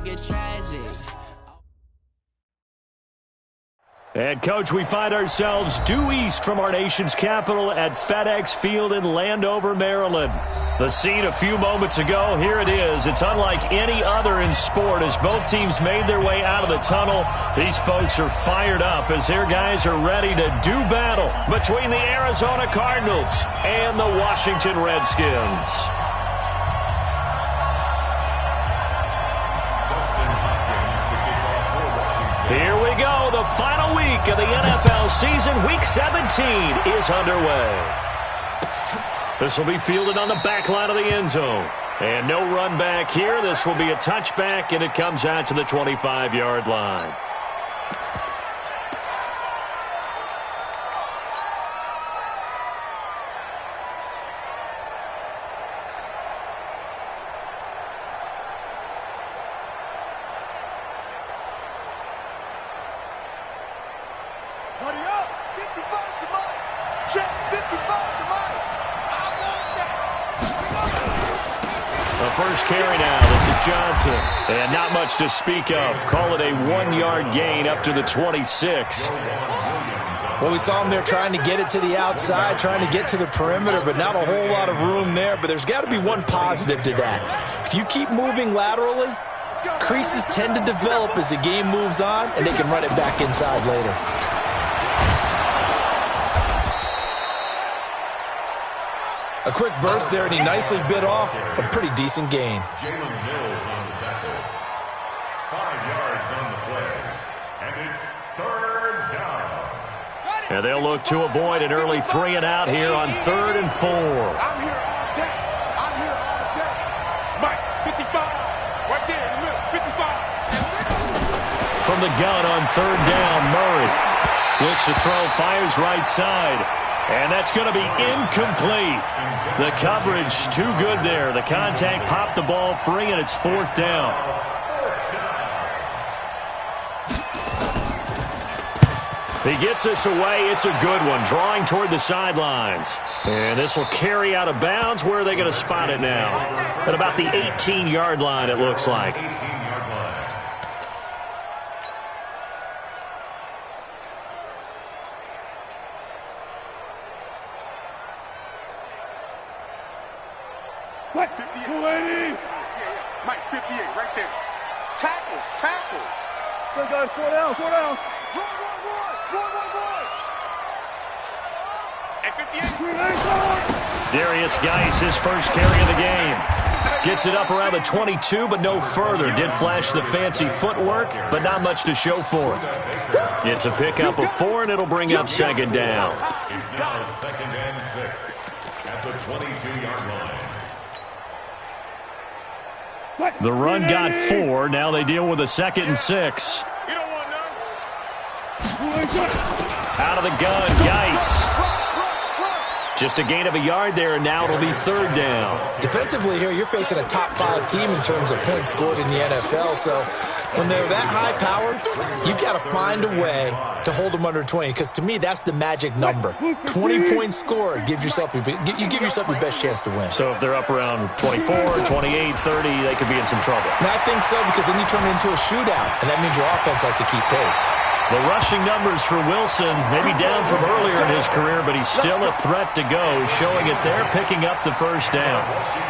make it tragic. And, Coach, we find ourselves due east from our nation's capital at FedEx Field in Landover, Maryland. The scene a few moments ago, here it is. It's unlike any other in sport as both teams made their way out of the tunnel. These folks are fired up as their guys are ready to do battle between the Arizona Cardinals and the Washington Redskins. Here we go. The final week of the NFL season. Week 17 is underway. This will be fielded on the back line of the end zone. And no run back here. This will be a touchback, and it comes out to the 25-yard line. First carry now. This is Johnson. And not much to speak of. Call it a 1-yard gain up to the 26. Well, we saw him there trying to get it to the outside, trying to get to the perimeter, but not a whole lot of room there. But there's got to be one positive to that. If you keep moving laterally, creases tend to develop as the game moves on, and they can run it back inside later. A quick burst there, and he nicely bit off a pretty decent gain. Jalen Mills on the tackle. 5 yards on the play. And it's third down. And they'll look to avoid an early 3-and-out here on 3rd and 4. I'm here all day. I'm here all day. Mike, 55. Right there in the middle, 55. From the gun on 3rd down, Murray looks to throw, fires right side. And that's going to be incomplete. The coverage too good there. The contact popped the ball free, and it's 4th down. He gets this away. It's a good one, drawing toward the sidelines. And this will carry out of bounds. Where are they going to spot it now? At about the 18-yard line, it looks like. Mike 58. 280. Mike 58, right there. Tackles. Go, guys, 4 down. Run. And 58. Darius Geis, his first carry of the game. Gets it up around the 22, but no further. Did flash the fancy footwork, but not much to show for it. It's a pickup of 4, and it'll bring up 2nd down. It's now 2nd and 6 at the 22-yard line. The run got 4. Now they deal with a 2nd and 6. Out of the gun, Geis. Just a gain of a yard there, and now it'll be 3rd down. Defensively here, you're facing a top 5 team in terms of points scored in the NFL. So when they're that high-powered, you've got to find a way to hold them under 20. Because to me, that's the magic number. 20 points scored gives yourself you give yourself your best chance to win. So if they're up around 24, 28, 30, they could be in some trouble. And I think so, because then you turn it into a shootout, and that means your offense has to keep pace. The rushing numbers for Wilson, maybe down from earlier in his career, but he's still a threat to go, showing it there, picking up the 1st down.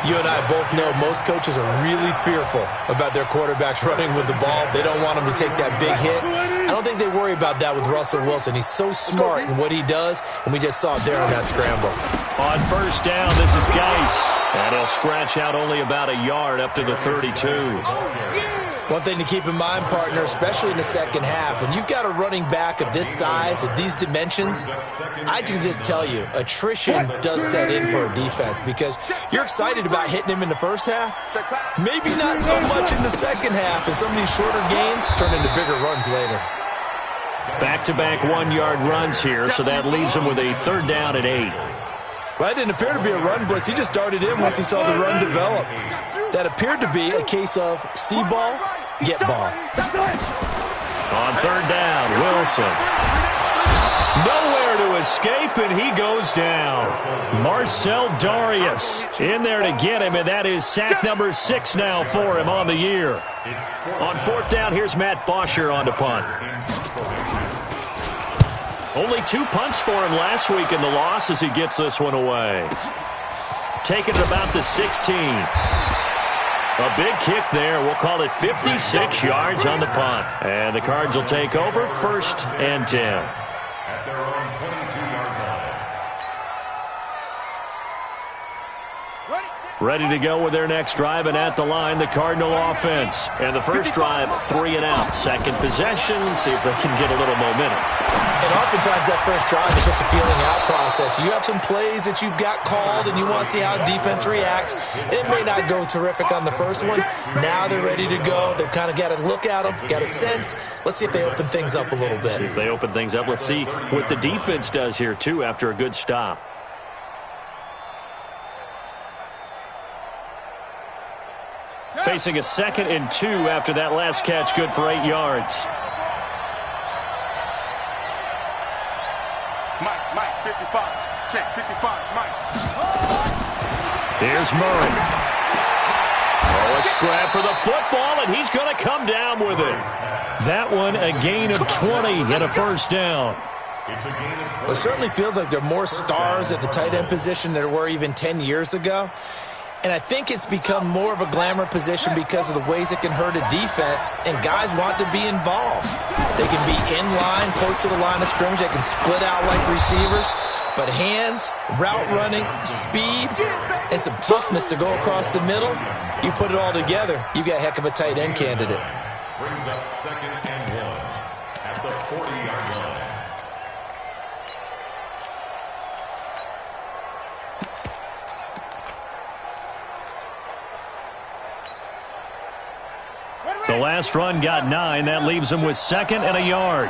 You and I both know most coaches are really fearful about their quarterbacks running with the ball. They don't want them to take that big hit. I don't think they worry about that with Russell Wilson. He's so smart in what he does, and we just saw it there on that scramble. On 1st down, this is Geis, and he'll scratch out only about a yard up to the 32. One thing to keep in mind, partner, especially in the second half, when you've got a running back of this size, of these dimensions, I can just tell you, attrition does set in for a defense because you're excited about hitting him in the first half, maybe not so much in the second half, and some of these shorter gains turn into bigger runs later. Back-to-back 1-yard runs here, so that leaves him with a 3rd down at 8. Well, that didn't appear to be a run blitz. He just darted in once he saw the run develop. That appeared to be a case of see ball, get ball. On 3rd down, Wilson. Nowhere to escape, and he goes down. Marcell Dareus in there to get him, and that is sack number 6 now for him on the year. On 4th down, here's Matt Bosher on to punt. Only 2 punts for him last week in the loss as he gets this one away. Taking it about the 16. A big kick there. We'll call it 56 yards on the punt. And the Cards will take over 1st and 10. At their own 22-yard line. Ready to go with their next drive, and at the line, the Cardinal offense. And the first drive, 3 and out. Second possession, see if they can get a little momentum. And oftentimes that first drive is just a feeling out process. You have some plays that you've got called and you want to see how defense reacts. It may not go terrific on the first one. Now they're ready to go. They've kind of got to look at them, got a sense. Let's see if they open things up a little bit. See if they open things up. Let's see what the defense does here, too, after a good stop. Facing a 2nd and 2 after that last catch, good for 8 yards. Mike, 55. Check, 55, Mike. Here's Murray. Oh, a scrap for the football, and he's going to come down with it. That one, a gain of 20 and a first down. Well, it certainly feels like there are more stars at the tight end position than there were even 10 years ago. And I think it's become more of a glamour position because of the ways it can hurt a defense, and guys want to be involved. They can be in line, close to the line of scrimmage. They can split out like receivers. But hands, route running, speed, and some toughness to go across the middle, you put it all together, you got a heck of a tight end candidate. Brings up 2nd and 1 at the 40-yard line. The last run got 9. That leaves him with 2nd and a yard.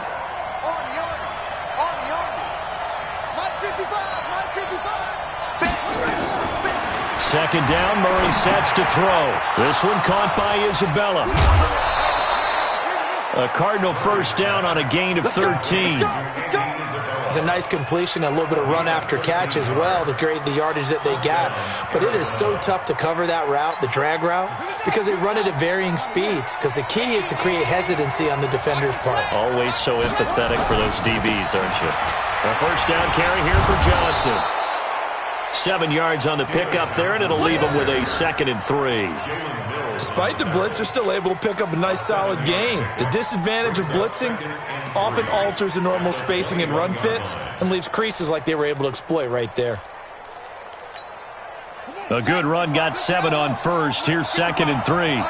Second down, Murray sets to throw. This one caught by Isabella. A Cardinal first down on a gain of 13. It's a nice completion, a little bit of run after catch as well to create the yardage that they got. But it is so tough to cover that route, the drag route, because they run it at varying speeds. Because the key is to create hesitancy on the defender's part. Always so empathetic for those DBs, aren't you? A first down carry here for Johnson. 7 yards on the pickup there, and it'll leave him with a 2nd and 3. Despite the blitz, they're still able to pick up a nice solid gain. The disadvantage of blitzing often alters the normal spacing and run fits and leaves creases like they were able to exploit right there. A good run got 7 on first. Here's 2nd and 3.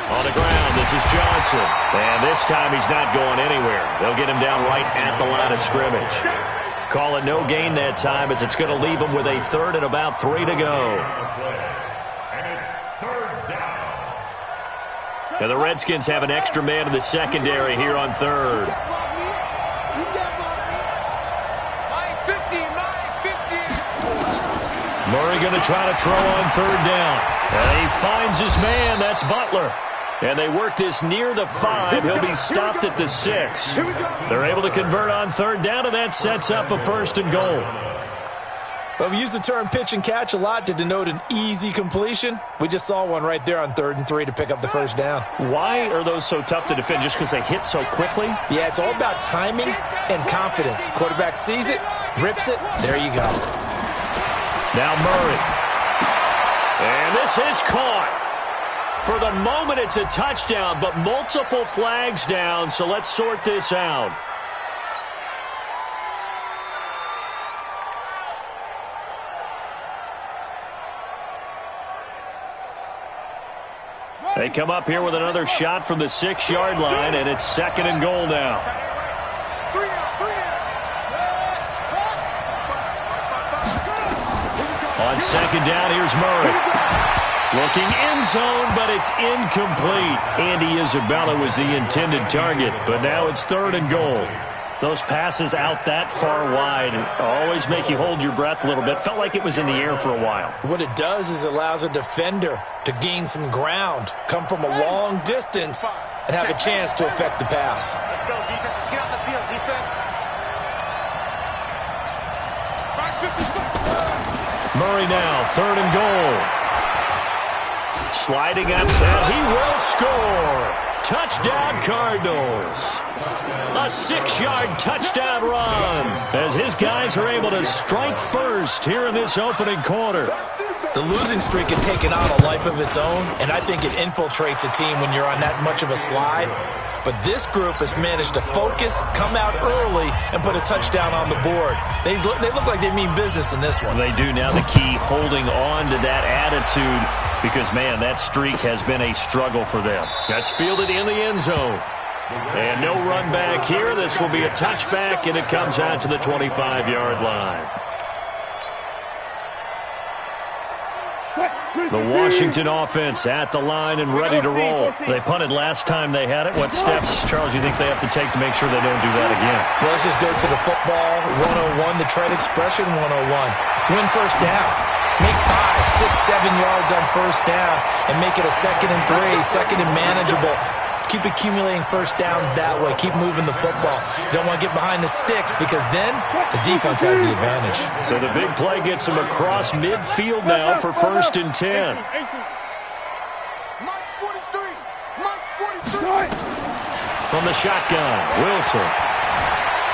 On the ground, this is Johnson. And this time he's not going anywhere. They'll get him down right at the line of scrimmage. Call it no gain that time as it's going to leave him with a 3rd and about 3 to go. And it's 3rd down. Now the Redskins have an extra man in the secondary here on 3rd. Murray going to try to throw on 3rd down. And he finds his man. That's Butler. And they work this near the 5. He'll be stopped at the 6. They're able to convert on 3rd down, and that sets up a 1st and goal. Well, we use the term pitch and catch a lot to denote an easy completion. We just saw one right there on 3rd and 3 to pick up the first down. Why are those so tough to defend? Just because they hit so quickly? Yeah, it's all about timing and confidence. Quarterback sees it, rips it, there you go. Now Murray. And this is caught. For the moment, it's a touchdown, but multiple flags down, so let's sort this out. They come up here with another shot from the 6-yard line, and it's 2nd and goal now. On 2nd down, here's Murray. Looking end zone, but it's incomplete. Andy Isabella was the intended target, but now it's 3rd and goal. Those passes out that far wide always make you hold your breath a little bit. Felt like it was in the air for a while. What it does is allows a defender to gain some ground, come from a long distance, and have a chance to affect the pass. Let's go, defense. Let's get out the field, defense. Murray now, 3rd and goal. Sliding up, and he will score. Touchdown, Cardinals. A 6-yard touchdown run as his guys are able to strike first here in this opening quarter. The losing streak had taken on a life of its own, and I think it infiltrates a team when you're on that much of a slide. But this group has managed to focus, come out early, and put a touchdown on the board. They look like they mean business in this one. They do. Now the key, holding on to that attitude, because, man, that streak has been a struggle for them. That's fielded in the end zone. And no run back here. This will be a touchback, and it comes out to the 25-yard line. The Washington offense at the line and ready to roll. They punted last time they had it. What steps, Charles, you think they have to take to make sure they don't do that again? Well, let's just go to the football 101, the trade expression 101. Win first down. Make 5, 6, 7 yards on first down and make it a 2nd and 3, 2nd and manageable. Keep accumulating first downs that way. Keep moving the football. You don't want to get behind the sticks because then the defense has the advantage. So the big play gets him across midfield now for 1st and 10. From the shotgun, Wilson.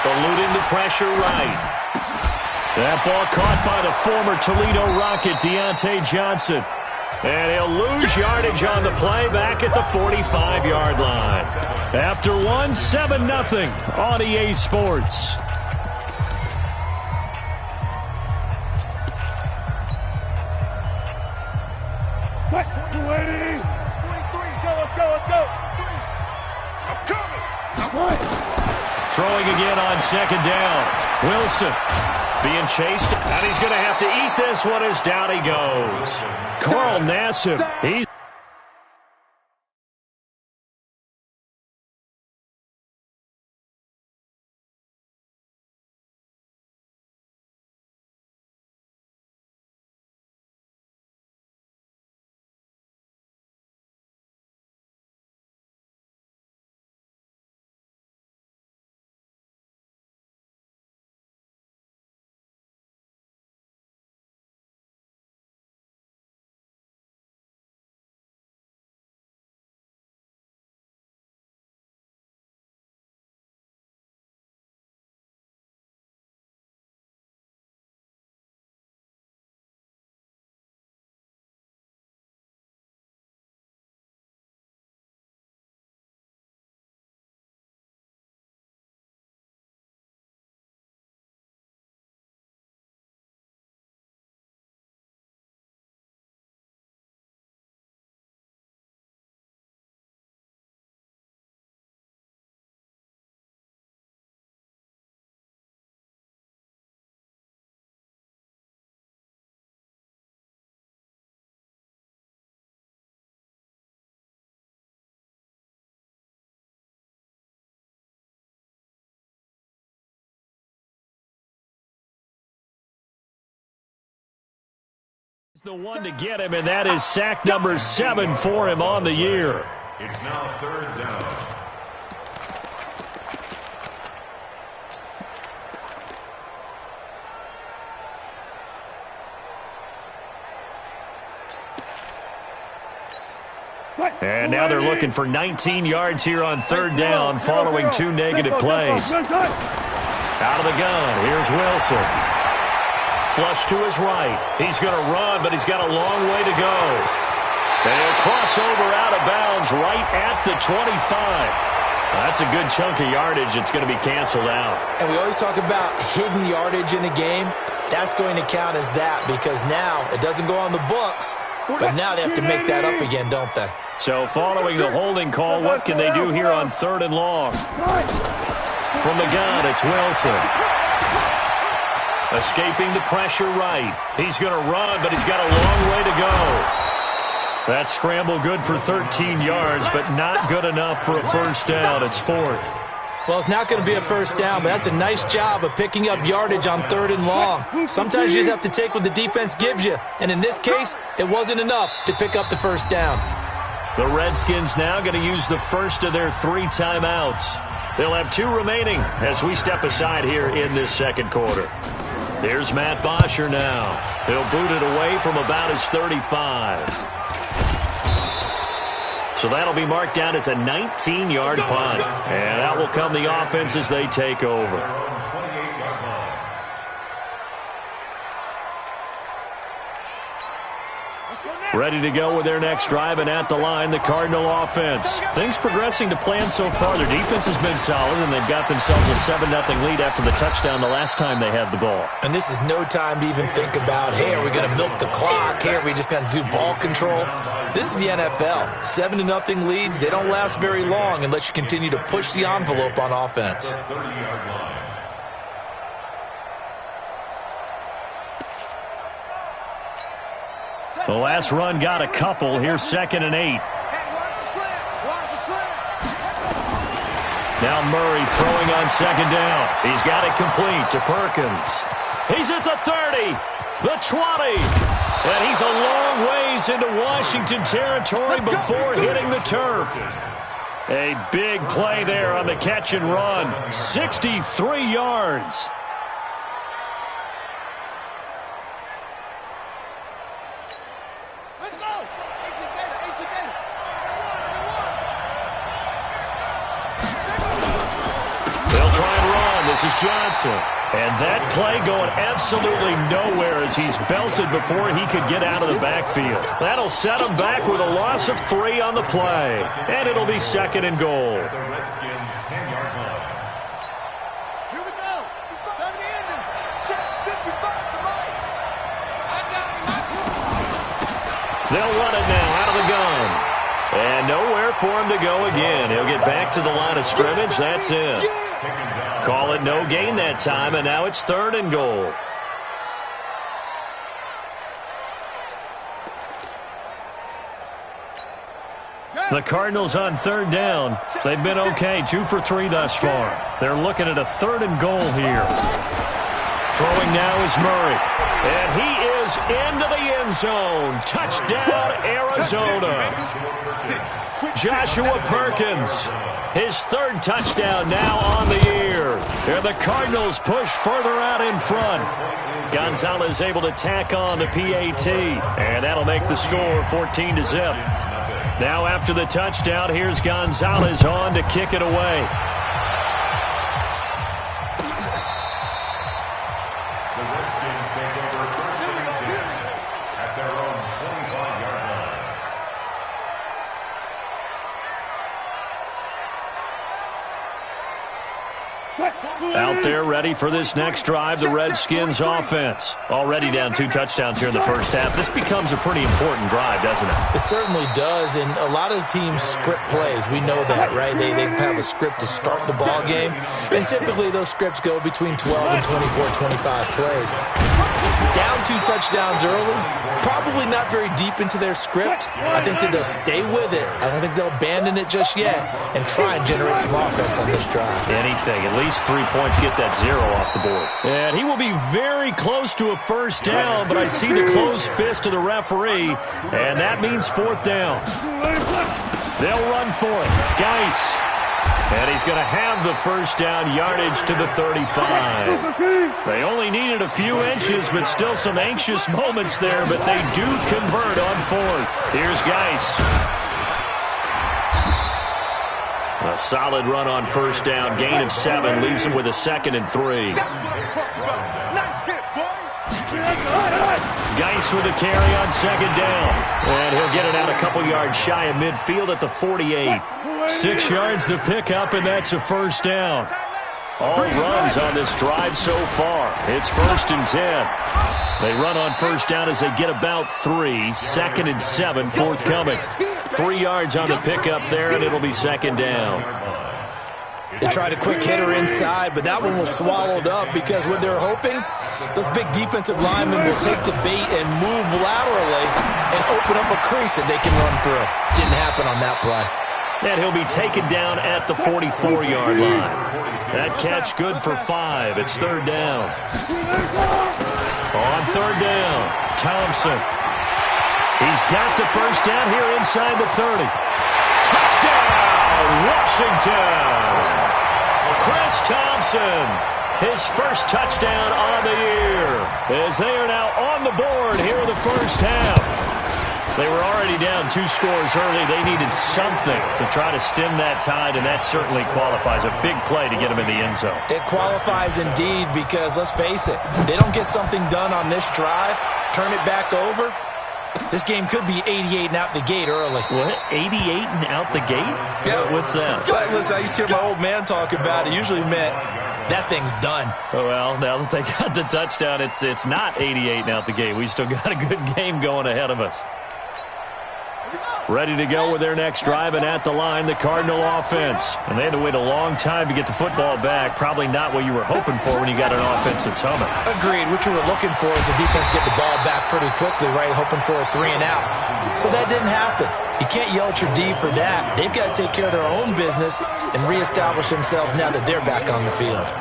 Eluding the pressure right. That ball caught by the former Toledo Rocket, Deontay Johnson. And he'll lose yardage on the play back at the 45-yard line. After one, 7-0 on EA Sports. Throwing again on 2nd down. Wilson being chased, and he's going to have to eat this one as down he goes. Carl Nassib, he's the one to get him, and that is sack number 7 for him on the year. It's now 3rd down. And now they're looking for 19 yards here on 3rd down following 2 negative plays. Out of the gun, here's Wilson. Flush to his right. He's going to run, but he's got a long way to go. And he'll cross over out of bounds right at the 25. That's a good chunk of yardage. It's going to be canceled out. And we always talk about hidden yardage in a game. That's going to count as that because now it doesn't go on the books, but now they have to make that up again, don't they? So following the holding call, what can they do here on 3rd and long? From the gun, it's Wilson. Escaping the pressure right. He's going to run, but he's got a long way to go. That scramble good for 13 yards, but not good enough for a first down. It's 4th. Well, it's not going to be a first down, but that's a nice job of picking up yardage on 3rd and long. Sometimes you just have to take what the defense gives you, and in this case, it wasn't enough to pick up the first down. The Redskins now going to use the first of their 3 timeouts. They'll have 2 remaining as we step aside here in this second quarter. Here's Matt Bosher now. He'll boot it away from about his 35. So that'll be marked down as a 19-yard punt. And out will come the offense as they take over. Ready to go with their next drive, and at the line, the Cardinal offense. Things progressing to plan so far. Their defense has been solid, and they've got themselves a 7-0 lead after the touchdown the last time they had the ball. And this is no time to even think about, hey, are we going to milk the clock? Hey, are we just going to do ball control? This is the NFL. 7-0 leads, they don't last very long unless you continue to push the envelope on offense. The last run got a couple. Here's 2nd and 8. Now Murray throwing on 2nd down. He's got it complete to Perkins. He's at the 30, the 20, and he's a long ways into Washington territory before hitting the turf. A big play there on the catch and run. 63 yards. This is Johnson. And that play going absolutely nowhere as he's belted before he could get out of the backfield. That'll set him back with a loss of 3 on the play. And it'll be 2nd and goal. The Redskins 10-yard line. Here we go. Time to end it. Check 55 to Mike. I got him. They'll run it now out of the gun. And nowhere for him to go again. He'll get back to the line of scrimmage. That's it. Call it no gain that time, and now it's 3rd and goal. The Cardinals on 3rd down. They've been okay, 2 for 3 thus far. They're looking at a 3rd and goal here. Throwing now is Murray. And he is into the end zone. Touchdown, Arizona. Joshua Perkins. His 3rd touchdown now on the year. And the Cardinals push further out in front. Gonzalez able to tack on the PAT. And that'll make the score 14-0. Now after the touchdown, here's Gonzalez on to kick it away. The Redskins take over 1st and 10 at their own 25-yard line. Out there ready for this next drive, the Redskins offense. Already down 2 touchdowns here in the first half. This becomes a pretty important drive, doesn't it? It certainly does, and a lot of teams script plays. We know that, right? They have a script to start the ball game, and typically those scripts go between 12 and 24, 25 plays. Down 2 touchdowns early, probably not very deep into their script. I think that they'll stay with it. I don't think they'll abandon it just yet and try and generate some offense on this drive. Anything, at least 3 points, get that 0 off the board. And he will be very close to a first down, but I see the closed fist of the referee, and that means 4th down. They'll run for it. Geis. And he's going to have the first down, yardage to the 35. They only needed a few inches, but still some anxious moments there, but they do convert on 4th. Here's Geis. A solid run on first down, gain of 7, leaves him with a 2nd and 3. Geis with a carry on 2nd down. And he'll get it out a couple yards shy of midfield at the 48. 6 yards to pick up, and that's a first down. All runs on this drive so far. It's 1st and 10. They run on first down as they get about 3. 2nd and 7, forthcoming. 3 yards on the pickup there, and it'll be 2nd down. They tried a quick hitter inside, but that one was swallowed up because what they're hoping, those big defensive linemen will take the bait and move laterally and open up a crease that they can run through. Didn't happen on that play. And he'll be taken down at the 44-yard line. That catch good for 5. It's third down. On third down, Thompson. He's got the first down here inside the 30. Touchdown, Washington! Chris Thompson, his first touchdown on the year, as they are now on the board here in the first half. They were already down 2 scores early. They needed something to try to stem that tide, and that certainly qualifies. A big play to get them in the end zone. It qualifies indeed because, let's face it, they don't get something done on this drive, turn it back over, this game could be 88 and out the gate early. What? 88 and out the gate? Yeah. What's that? Listen, I used to hear my old man talk about it. Usually meant that thing's done. Oh, well, now that they got the touchdown, it's not 88 and out the gate. We still got a good game going ahead of us. Ready to go with their next drive, and at the line, the Cardinal offense. And they had to wait a long time to get the football back. Probably not what you were hoping for when you got an offense that's humming. Agreed. What you were looking for is the defense get the ball back pretty quickly, right? Hoping for a 3 and out. So that didn't happen. You can't yell at your D for that. They've got to take care of their own business and reestablish themselves now that they're back on the field.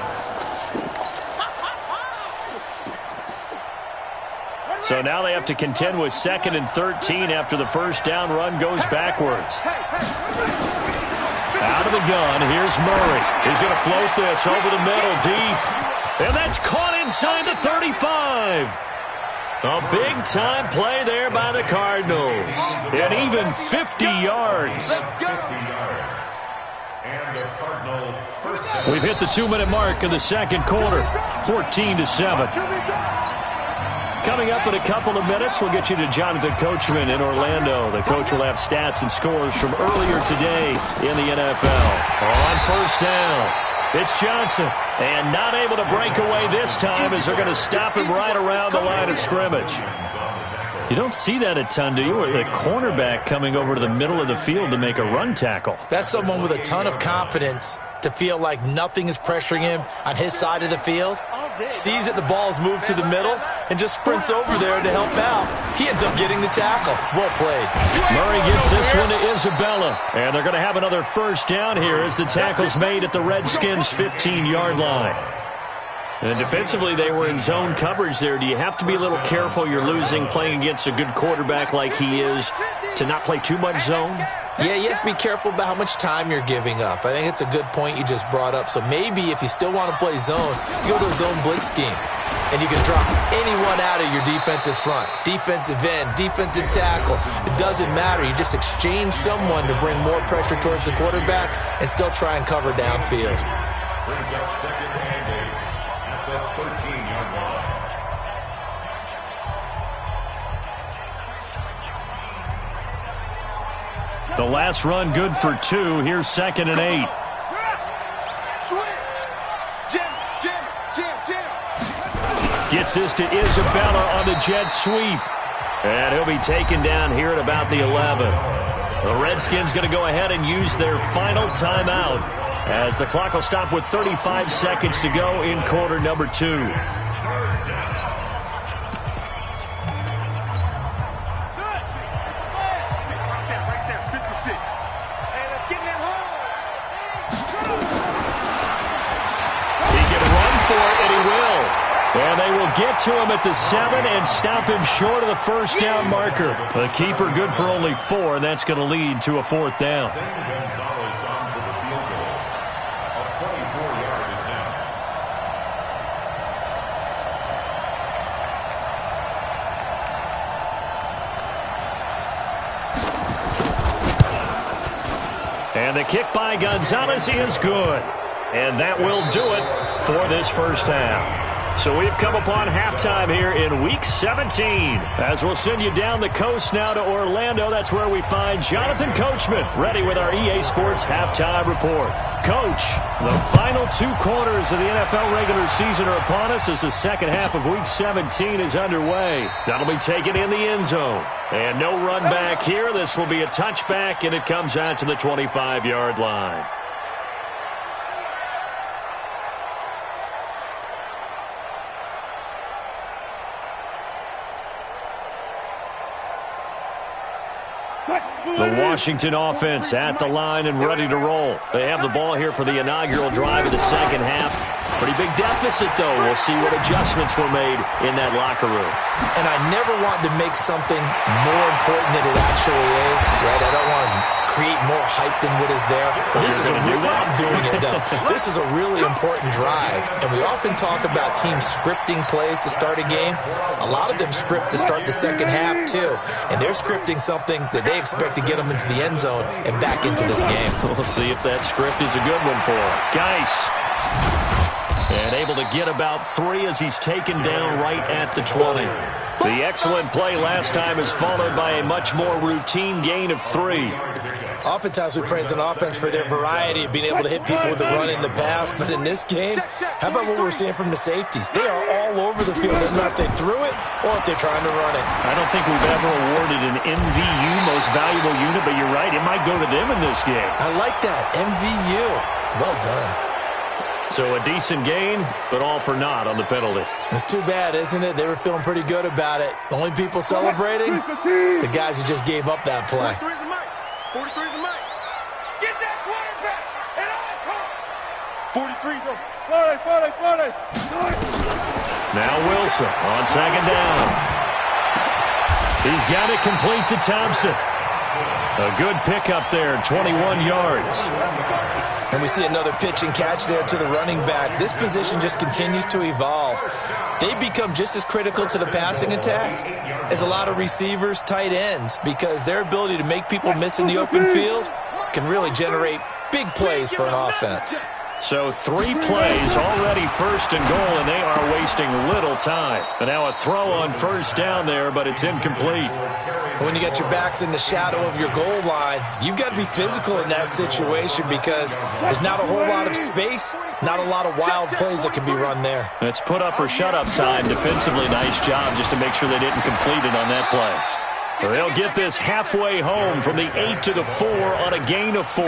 So now they have to contend with 2nd and 13 after the first down run goes backwards. Out of the gun, here's Murray. He's going to float this over the middle, deep. And that's caught inside the 35. A big-time play there by the Cardinals. And even 50 yards. We've hit the 2-minute mark of the second quarter, 14-7. Coming up in a couple of minutes, we'll get you to Jonathan Coachman in Orlando. The coach will have stats and scores from earlier today in the NFL. On first down, it's Johnson. And not able to break away this time as they're going to stop him right around the line of scrimmage. You don't see that a ton, do you? A cornerback coming over to the middle of the field to make a run tackle. That's someone with a ton of confidence to feel like nothing is pressuring him on his side of the field. Sees that the ball's moved to the middle and just sprints over there to help out. He ends up getting the tackle. Well played. Murray gets this one to Isabella. And they're going to have another first down here as the tackle's made at the Redskins' 15-yard line. And defensively, they were in zone coverage there. Do you have to be a little careful? You're losing playing against a good quarterback like he is to not play too much zone? Yeah, you have to be careful about how much time you're giving up. I think it's a good point you just brought up. So maybe if you still want to play zone, you go to a zone blitz scheme. And you can drop anyone out of your defensive front. Defensive end, defensive tackle. It doesn't matter. You just exchange someone to bring more pressure towards the quarterback and still try and cover downfield. Brings up 2nd and 8 at the 13-yard line. The last run good for 2. Here's 2nd and 8. Gets this to Isabella on the jet sweep. And he'll be taken down here at about the 11. The Redskins going to go ahead and use their final timeout as the clock will stop with 35 seconds to go in quarter number 2. And they will get to him at the 7 and stop him short of the first down marker. The keeper good for only 4, and that's going to lead to a 4th down. Gonzalez on for the field goal. A 24-yard attempt. And the kick by Gonzalez is good. And that will do it for this first half. So we've come upon halftime here in Week 17. As we'll send you down the coast now to Orlando, that's where we find Jonathan Coachman, ready with our EA Sports Halftime Report. Coach, the final 2 quarters of the NFL regular season are upon us as the second half of Week 17 is underway. That'll be taken in the end zone. And no run back here. This will be a touchback, and it comes out to the 25-yard line. The Washington offense at the line and ready to roll. They have the ball here for the inaugural drive of the second half. Pretty big deficit, though. We'll see what adjustments were made in that locker room. And I never want to make something more important than it actually is, right? I don't want to create more hype than what is there. But this is a real, I'm doing it, though. This is a really important drive. And we often talk about teams scripting plays to start a game. A lot of them script to start the second half, too. And they're scripting something that they expect to get them into the end zone and back into this game. We'll see if that script is a good one for him. Geis. And able to get about 3 as he's taken down right at the 20. The excellent play last time is followed by a much more routine gain of 3. Oftentimes we praise an offense for their variety of being able to hit people with the run in the pass. But in this game, how about what we're seeing from the safeties? They are all over the field, no matter if they threw it or if they're trying to run it. I don't think we've ever awarded an MVU, most valuable unit, but you're right, it might go to them in this game. I like that, MVU. Well done. So a decent gain, but all for naught on the penalty. It's too bad, isn't it? They were feeling pretty good about it. The only people celebrating, the guys who just gave up that play. 43 the mic. 43 the mic. Get that quarterback and all come. 43's on. 40. Now Wilson on second down. He's got it complete to Thompson. A good pickup there, 21 yards. And we see another pitch and catch there to the running back. This position just continues to evolve. They become just as critical to the passing attack as a lot of receivers, tight ends, because their ability to make people miss in the open field can really generate big plays for an offense. So 3 plays already first and goal, and they are wasting little time. And now a throw on first down there, but it's incomplete. When you got your backs in the shadow of your goal line, you've got to be physical in that situation because there's not a whole lot of space, not a lot of wild plays that can be run there. It's put up or shut up time. Defensively, nice job just to make sure they didn't complete it on that play. They'll get this halfway home from the 8 to the 4 on a gain of 4.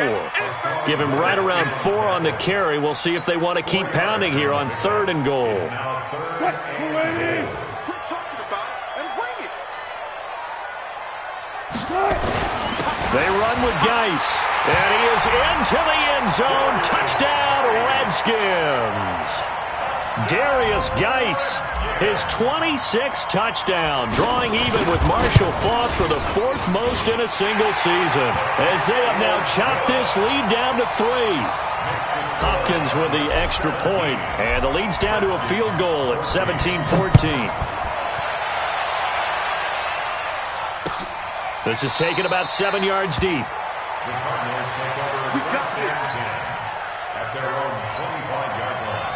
Give him right around 4 on the carry. We'll see if they want to keep pounding here on 3rd and goal. They run with Geis, and he is into the end zone. Touchdown, Redskins. Darius Geis, his 26th touchdown, drawing even with Marshall Faulk for the 4th most in a single season, as they have now chopped this lead down to 3. Hopkins with the extra point, and the lead's down to a field goal at 17-14. This is taken about 7 yards deep. The Cardinals take over at their own 25-yard line.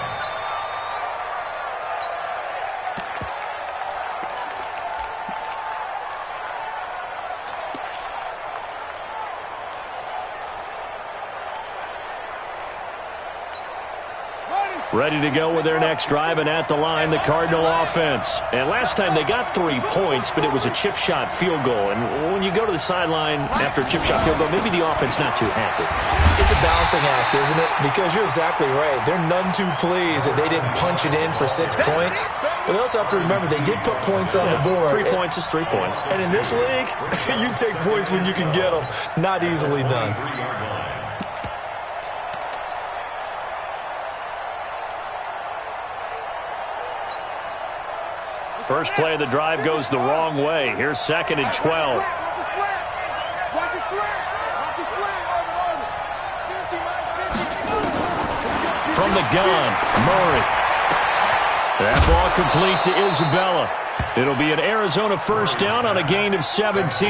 Ready to go with their next drive, and at the line, the Cardinal offense. And last time they got 3 points, but it was a chip shot field goal. And when you go to the sideline after a chip shot field goal, maybe the offense not too happy. It's a balancing act, isn't it? Because you're exactly right. They're none too pleased that they didn't punch it in for 6 points. But they also have to remember they did put points on the board. 3 points is 3 points. And in this league, you take points when you can get them. Not easily done. First play of the drive goes the wrong way. Here's 2nd and 12. From the gun, Murray. That ball complete to Isabella. It'll be an Arizona first down on a gain of 17.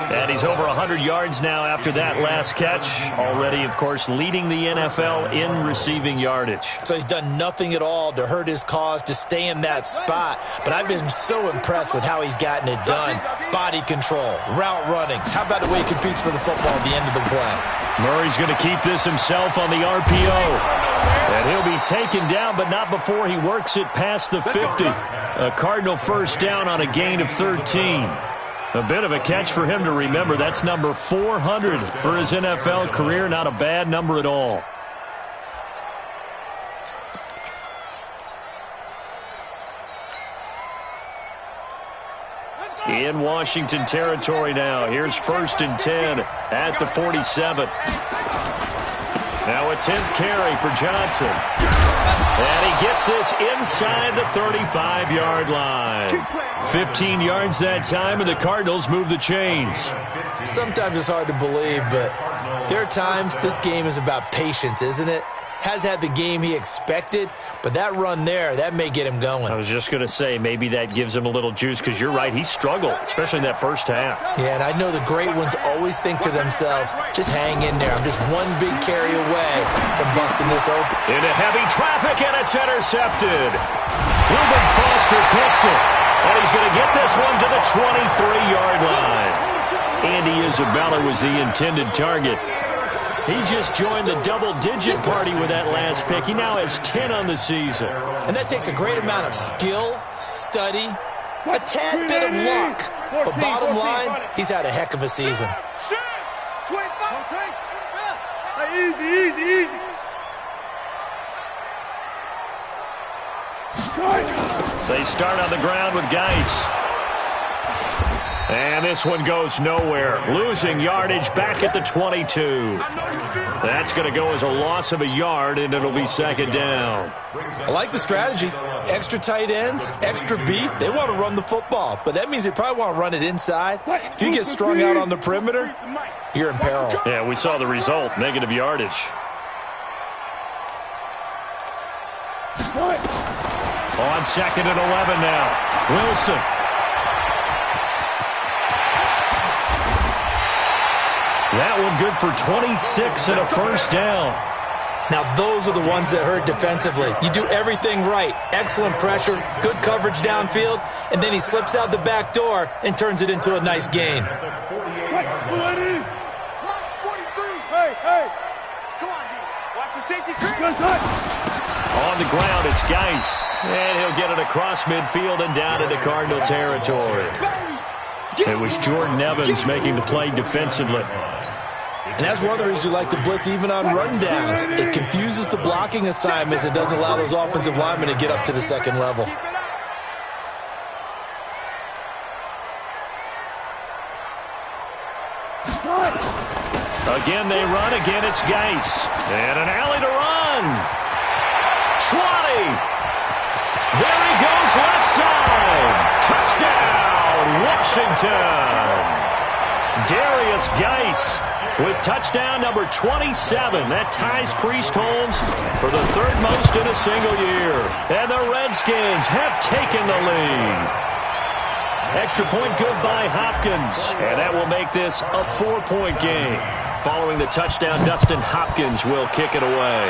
And he's over 100 yards now after that last catch. Already, of course, leading the NFL in receiving yardage. So he's done nothing at all to hurt his cause to stay in that spot. But I've been so impressed with how he's gotten it done. Body control, route running. How about the way he competes for the football at the end of the play? Murray's going to keep this himself on the RPO. And he'll be taken down, but not before he works it past the 50. A Cardinal first down on a gain of 13. A bit of a catch for him to remember. That's number 400 for his NFL career. Not a bad number at all. Let's go! In Washington territory now. Here's 1st and 10 at the 47. Now a 10th carry for Johnson. And he gets this inside the 35-yard line. 15 yards that time, and the Cardinals move the chains. Sometimes it's hard to believe, but there are times this game is about patience, isn't it? Has had the game he expected, but that run there, that may get him going. I was just going to say, maybe that gives him a little juice, because you're right, he struggled, especially in that first half. Yeah, and I know the great ones always think to themselves, just hang in there. I'm just one big carry away from busting this open. Into heavy traffic, and it's intercepted. Reuben Foster picks it, and he's going to get this one to the 23-yard line. Andy Isabella was the intended target. He just joined the double-digit party with that last pick. He now has 10 on the season. And that takes a great amount of skill, study, a tad bit of luck. But bottom line, he's had a heck of a season. They start on the ground with Geis. And this one goes nowhere. Losing yardage back at the 22. That's going to go as a loss of a yard, and it'll be 2nd down. I like the strategy. Extra tight ends, extra beef. They want to run the football, but that means they probably want to run it inside. If you get strung out on the perimeter, you're in peril. Yeah, we saw the result, negative yardage. On 2nd and 11 now. Wilson. That one good for 26 and a 1st down. Now, those are the ones that hurt defensively. You do everything right. Excellent pressure, good coverage downfield, and then he slips out the back door and turns it into a nice gain. On the ground, it's Geis. And he'll get it across midfield and down into Cardinal territory. It was Jordan Evans making the play defensively. And that's one of the reasons you like to blitz even on rundowns. It confuses the blocking assignments. It doesn't allow those offensive linemen to get up to the 2nd level. Again they run. Again it's Geis. And an alley to run. 20. There he goes left side. Touchdown, Washington. Darius Geis with touchdown number 27. That ties Priest Holmes for the 3rd most in a single year. And the Redskins have taken the lead. Extra point good by Hopkins. And that will make this a 4-point game. Following the touchdown, Dustin Hopkins will kick it away.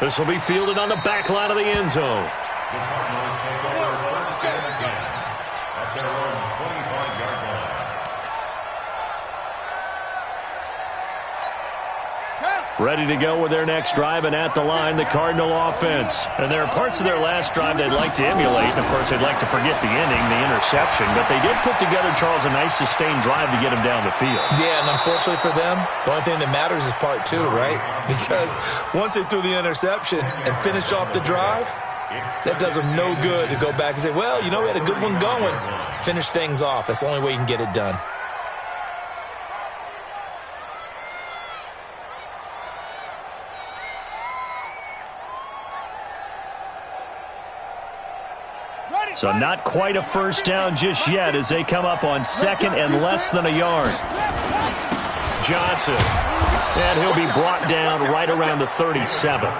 This will be fielded on the back line of the end zone. The Cardinals take over 1st and 10 at their own 25-yard line. Ready to go with their next drive, and at the line, the Cardinal offense. And there are parts of their last drive they'd like to emulate. And, of course, they'd like to forget the ending, the interception. But they did put together, Charles, a nice sustained drive to get him down the field. Yeah, and unfortunately for them, the only thing that matters is part 2, right? Because once they threw the interception and finished off the drive, that does them no good to go back and say, well, you know, we had a good one going. Finish things off. That's the only way you can get it done. So not quite a 1st down just yet as they come up on 2nd and less than a yard. Johnson. And he'll be brought down right around the 37.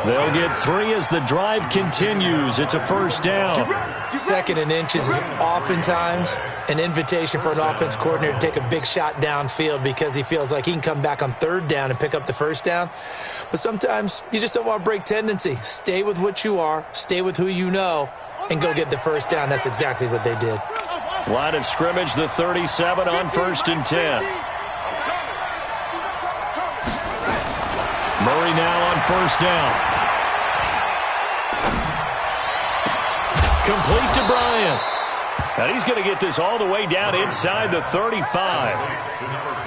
They'll get 3 as the drive continues. It's a 1st down. 2nd and inches is oftentimes an invitation for an offense coordinator to take a big shot downfield because he feels like he can come back on 3rd down and pick up the 1st down. But sometimes you just don't want to break tendency. Stay with what you are. Stay with who you know. And go get the 1st down. That's exactly what they did. Line of scrimmage, the 37 on 1st and 10. Murray now on 1st down. Complete to Bryant. And he's going to get this all the way down inside the 35.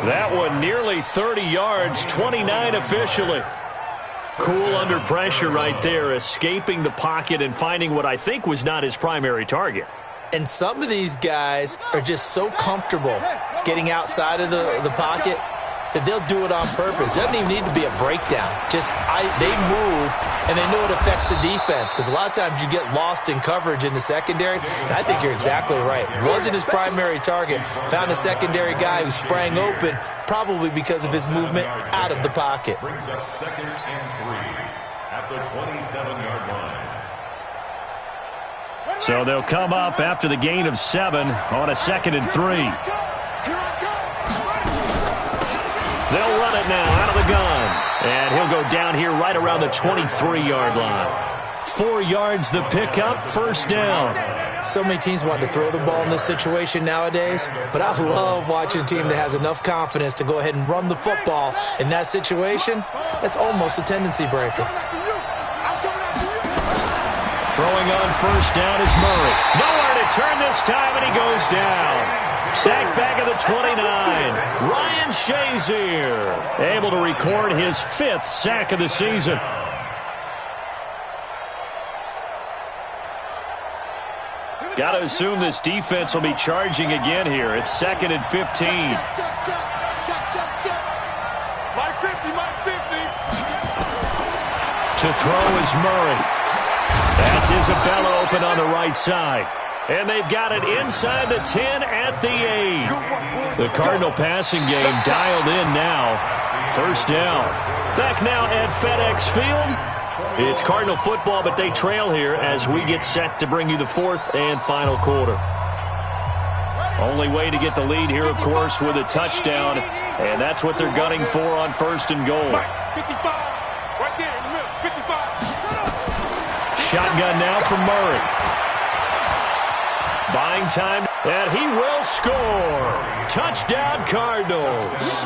That one nearly 30 yards, 29 officially. Cool under pressure right there, escaping the pocket and finding what I think was not his primary target. And some of these guys are just so comfortable getting outside of the pocket that they'll do it on purpose. It doesn't even need to be a breakdown. They move, and they know it affects the defense, because a lot of times you get lost in coverage in the secondary, and I think you're exactly right. Wasn't his primary target. Found a secondary guy who sprang open, probably because of his movement out of the pocket. Brings up 2nd and 3 at the 27-yard line. So they'll come up after the gain of 7 on a 2nd and 3. They'll run it now out of the gun. And he'll go down here right around the 23-yard line. 4 yards the pickup, first down. So many teams want to throw the ball in this situation nowadays, but I love watching a team that has enough confidence to go ahead and run the football in that situation. That's almost a tendency breaker. Throwing on first down is Murray. Nowhere to turn this time, and he goes down. Sacked back at the 29. Ryan Shazier able to record his 5th sack of the season. Got to assume this defense will be charging again here. It's 2nd and 15. To throw is Murray. That's Isabella open on the right side. And they've got it inside the 10 at the 8. The Cardinal passing game dialed in now. First down. Back now at FedEx Field. It's Cardinal football, but they trail here as we get set to bring you the 4th and final quarter. Only way to get the lead here, of course, with a touchdown. And that's what they're gunning for on 1st and goal. 55. Right there in the middle. 55. Shotgun now from Murray. Buying time, and he will score. Touchdown, Cardinals.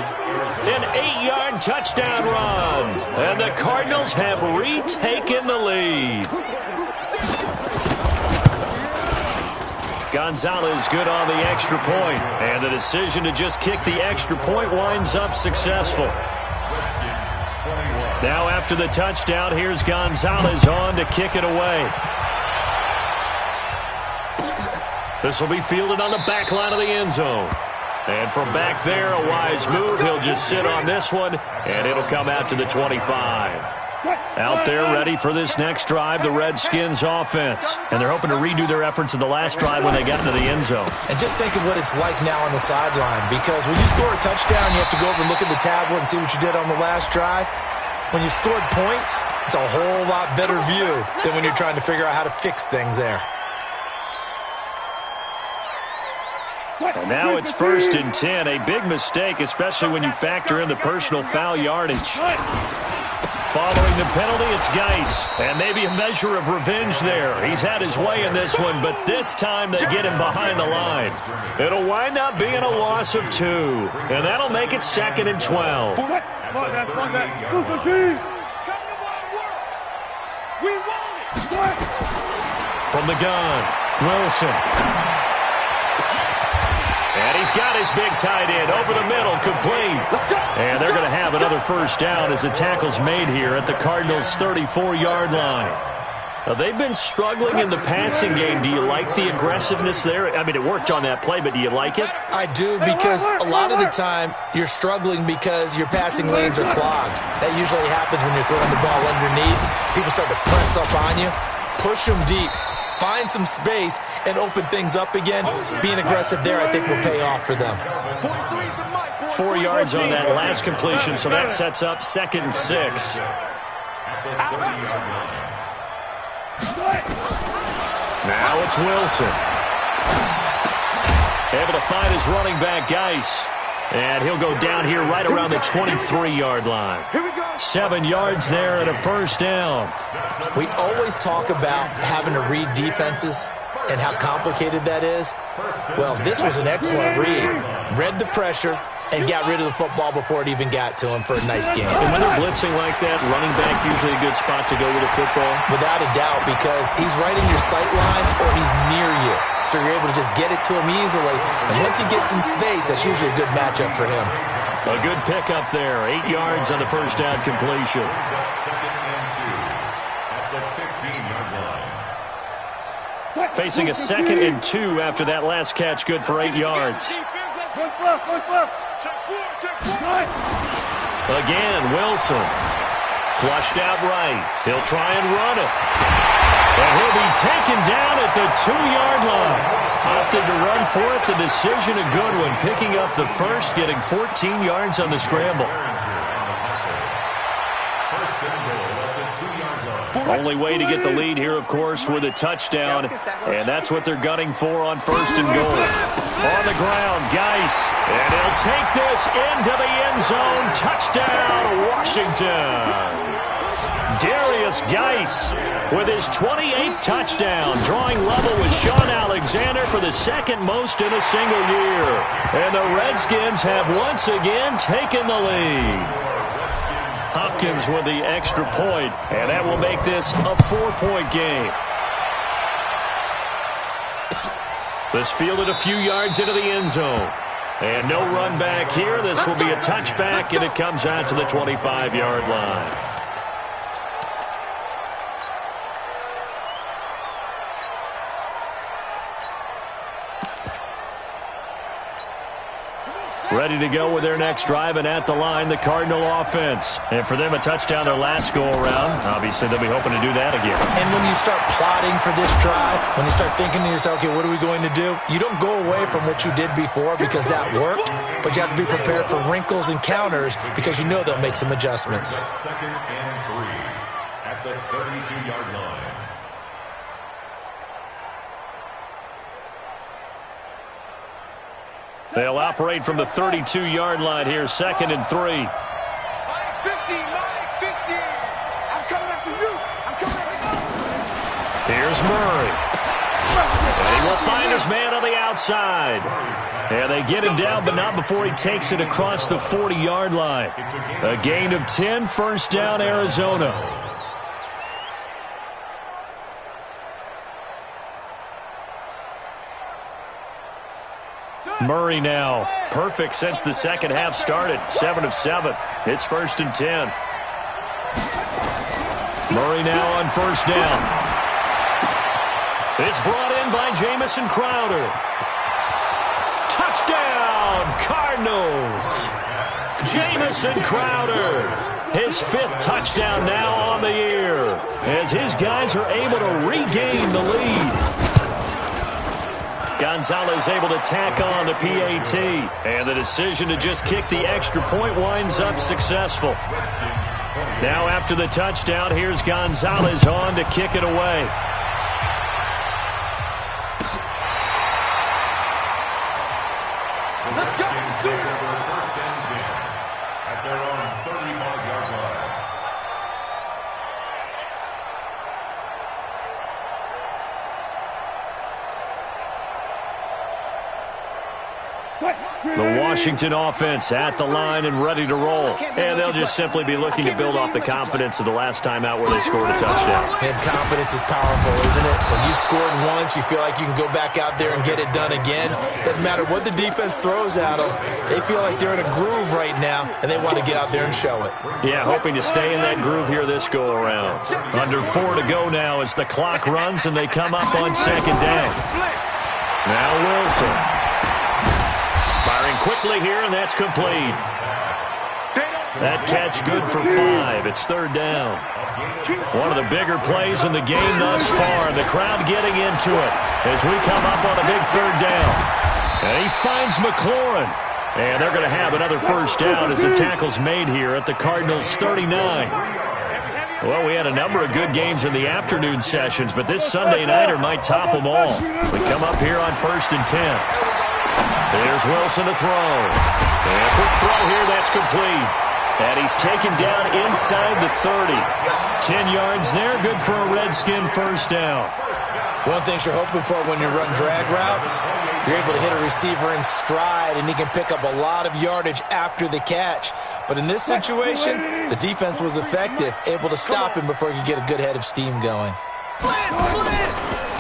An 8-yard touchdown run. And the Cardinals have retaken the lead. Gonzalez good on the extra point. And the decision to just kick the extra point winds up successful. Now after the touchdown, here's Gonzalez on to kick it away. This will be fielded on the back line of the end zone. And from back there, a wise move. He'll just sit on this one, and it'll come out to the 25. Out there ready for this next drive, the Redskins offense. And they're hoping to redo their efforts in the last drive when they got into the end zone. And just think of what it's like now on the sideline, because when you score a touchdown, you have to go over and look at the tablet and see what you did on the last drive. When you scored points, it's a whole lot better view than when you're trying to figure out how to fix things there. And now it's 1st and 10. A big mistake, especially when you factor in the personal foul yardage. Following the penalty, it's Geis. And maybe a measure of revenge there. He's had his way in this one, but this time they get him behind the line. It'll wind up being a loss of 2. And that'll make it 2nd and 12. From the gun, Wilson. And he's got his big tight end over the middle, complete. And they're going to have another first down as the tackle's made here at the Cardinals' 34-yard line. Now, they've been struggling in the passing game. Do you like the aggressiveness there? I mean, it worked on that play, but do you like it? I do, because a lot of the time you're struggling because your passing lanes are clogged. That usually happens when you're throwing the ball underneath. People start to press up on you. Push them deep. Find some space and open things up again. Being aggressive there, I think, will pay off for them. 4 yards on that last completion, so that sets up 2nd and 6. Now it's Wilson. Able to find his running back, Geis. And he'll go down here right around the 23-yard line. 7 yards there and a first down. We always talk about having to read defenses and how complicated that is. Well, this was an excellent read. Read the pressure and got rid of the football before it even got to him for a nice game. And when they're blitzing like that, running back usually a good spot to go with the football? Without a doubt, because he's right in your sight line or he's near you. So you're able to just get it to him easily. And once he gets in space, that's usually a good matchup for him. A good pickup there. 8 yards on the first down completion. At the 15-yard line. facing a 2nd and 2 after that last catch, good for 8 yards. Again, Wilson. Flushed out right. He'll try and run it. And he'll be taken down at the 2-yard line. Opted to run for it. The decision a good one. Picking up the first, getting 14 yards on the scramble. Only way to get the lead here, of course, with a touchdown. And that's what they're gunning for on 1st and goal. On the ground, Geis. And he'll take this into the end zone. Touchdown, Washington. Darius Geis with his 28th touchdown, drawing level with Sean Alexander for the 2nd most in a single year. And the Redskins have once again taken the lead. Hopkins with the extra point, and that will make this a 4-point game. This fielded a few yards into the end zone. And no run back here. This will be a touchback, and it comes out to the 25-yard line. Ready to go with their next drive, and at the line, the Cardinal offense. And for them, a touchdown their last go-around. Obviously, they'll be hoping to do that again. And when you start plotting for this drive, when you start thinking to yourself, okay, what are we going to do? You don't go away from what you did before because that worked, but you have to be prepared for wrinkles and counters because you know they'll make some adjustments. 2nd and 3 at the 32-yard line. They'll operate from the 32-yard line here, 2nd and 3. Line 50, line 50. I'm coming after you. I'm coming after you. Here's Murray. And he will find his man on the outside. And they get him down, but not before he takes it across the 40-yard line. A gain of 10, 1st down, Arizona. Murray now, perfect since the 2nd half started, 7 of 7. It's 1st and 10. Murray now on 1st down. It's brought in by Jamison Crowder. Touchdown, Cardinals. Jamison Crowder, his 5th touchdown now on the year, as his guys are able to regain the lead. Gonzalez able to tack on the PAT, and the decision to just kick the extra point winds up successful. Now after the touchdown, here's Gonzalez on to kick it away. Let's go. First and 10 at their own 35-yard line. The Washington offense at the line and ready to roll. And they'll just simply be looking to build off the confidence of the last time out where they scored a touchdown. And confidence is powerful, isn't it? When you scored once, you feel like you can go back out there and get it done again. Doesn't matter what the defense throws at them. They feel like they're in a groove right now, and they want to get out there and show it. Yeah, hoping to stay in that groove here this go-around. Under 4 to go now as the clock runs and they come up on 2nd down. Now Wilson. Firing quickly here, and that's complete. That catch good for 5. It's 3rd down. One of the bigger plays in the game thus far, and the crowd getting into it as we come up on a big 3rd down. And he finds McLaurin. And they're going to have another 1st down as the tackle's made here at the Cardinals' 39. Well, we had a number of good games in the afternoon sessions, but this Sunday nighter might top them all. We come up here on 1st and 10. There's Wilson to throw. And a quick throw here, that's complete. And he's taken down inside the 30. 10 yards there, good for a Redskin 1st down. One thing you're hoping for when you run drag routes, you're able to hit a receiver in stride, and he can pick up a lot of yardage after the catch. But in this situation, the defense was effective, able to stop him before he could get a good head of steam going.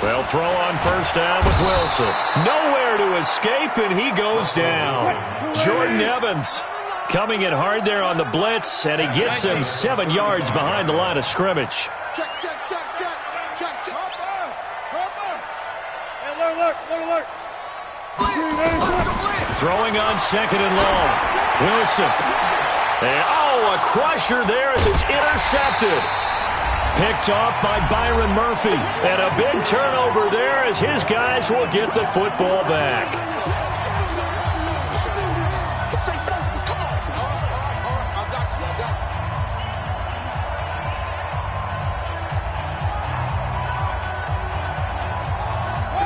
Well, throw on 1st down with Wilson. Nowhere to escape, and he goes down. Jordan Evans coming in hard there on the blitz, and he gets him 7 yards behind the line of scrimmage. Check, check, check, check. Check, check. Throwing on second and long. Wilson. And, a crusher there as it's intercepted. Picked off by Byron Murphy. And a big turnover there as his guys will get the football back.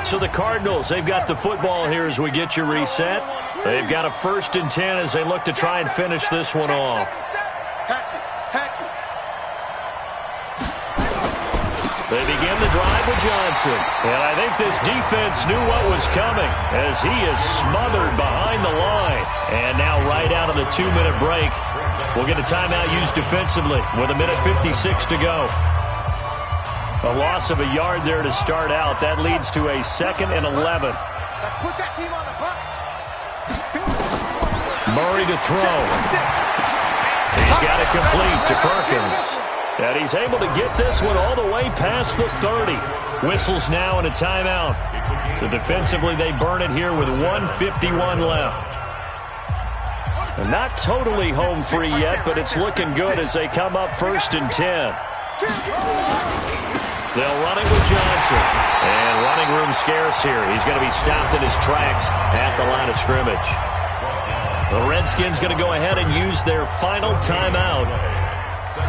So the Cardinals, they've got the football here as we get you reset. They've got a 1st and 10 as they look to try and finish this one off. They begin the drive with Johnson. And I think this defense knew what was coming as he is smothered behind the line. And now right out of the 2-minute break, we'll get a timeout used defensively with 1:56 to go. A loss of a yard there to start out. That leads to a 2nd and 11. Let's put that team on the clock. Murray to throw. He's got it complete to Perkins. And he's able to get this one all the way past the 30. Whistles now and a timeout. So defensively they burn it here with 1:51 left. And not totally home free yet, but it's looking good as they come up 1st and 10. They'll run it with Johnson. And running room scarce here. He's going to be stopped in his tracks at the line of scrimmage. The Redskins going to go ahead and use their final timeout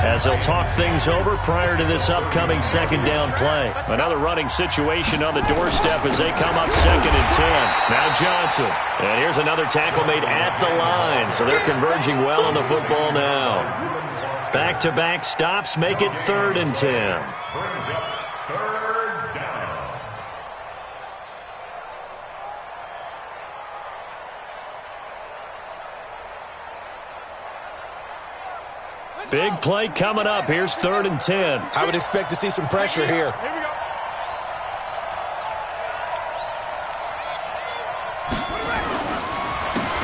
as they'll talk things over prior to this upcoming 2nd down play. Another running situation on the doorstep as they come up 2nd and 10. Now Johnson. And here's another tackle made at the line. So they're converging well on the football now. Back-to-back stops make it 3rd and 10. Big play coming up. Here's 3rd and 10. I would expect to see some pressure here.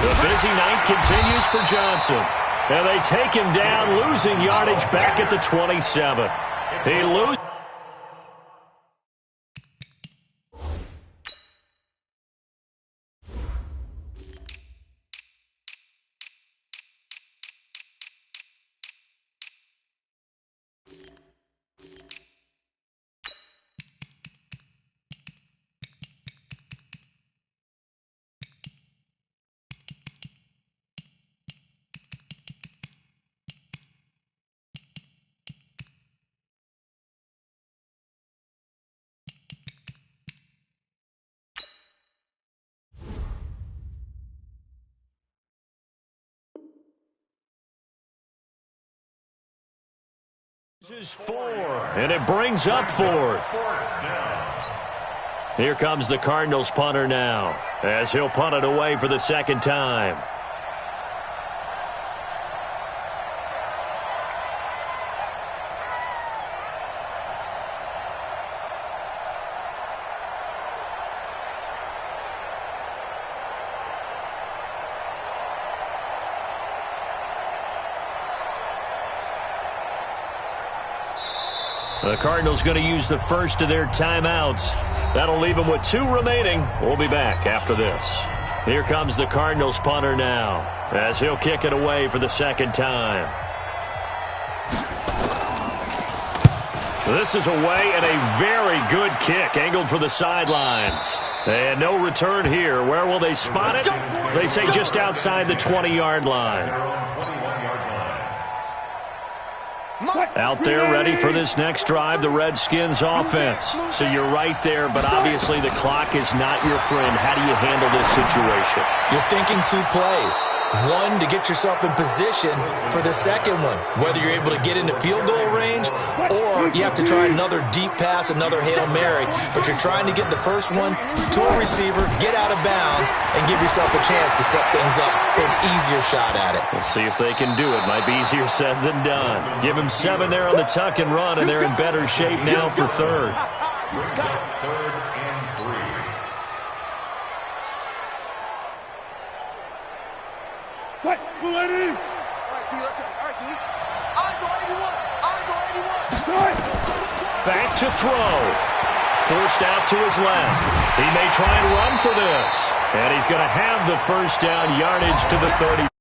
The busy night continues for Johnson. And they take him down, losing yardage back at the 27. He loses. Is 4, and it brings up 4th. Here comes the Cardinals punter now, as he'll punt it away for the 2nd time. The Cardinals going to use the first of their timeouts. That'll leave them with 2 remaining. We'll be back after this. Here comes the Cardinals punter now, as he'll kick it away for the 2nd time. This is away and a very good kick, angled for the sidelines. And no return here. Where will they spot it? They say just outside the 20-yard line. Out there ready for this next drive, the Redskins offense. So you're right there, but obviously the clock is not your friend. How do you handle this situation? You're thinking 2 plays. One, to get yourself in position for the second one, whether you're able to get into field goal range or you have to try another deep pass, another Hail Mary, but you're trying to get the first one to a receiver, get out of bounds, and give yourself a chance to set things up for an easier shot at it. We'll see if they can do it. Might be easier said than done. Give them 7 there on the tuck and run, and they're in better shape now for 3rd. 3rd and 3. What? All right, T. All right, T. I go 81. Back to throw. Forced out to his left. He may try and run for this. And he's going to have the first down, yardage to the 30.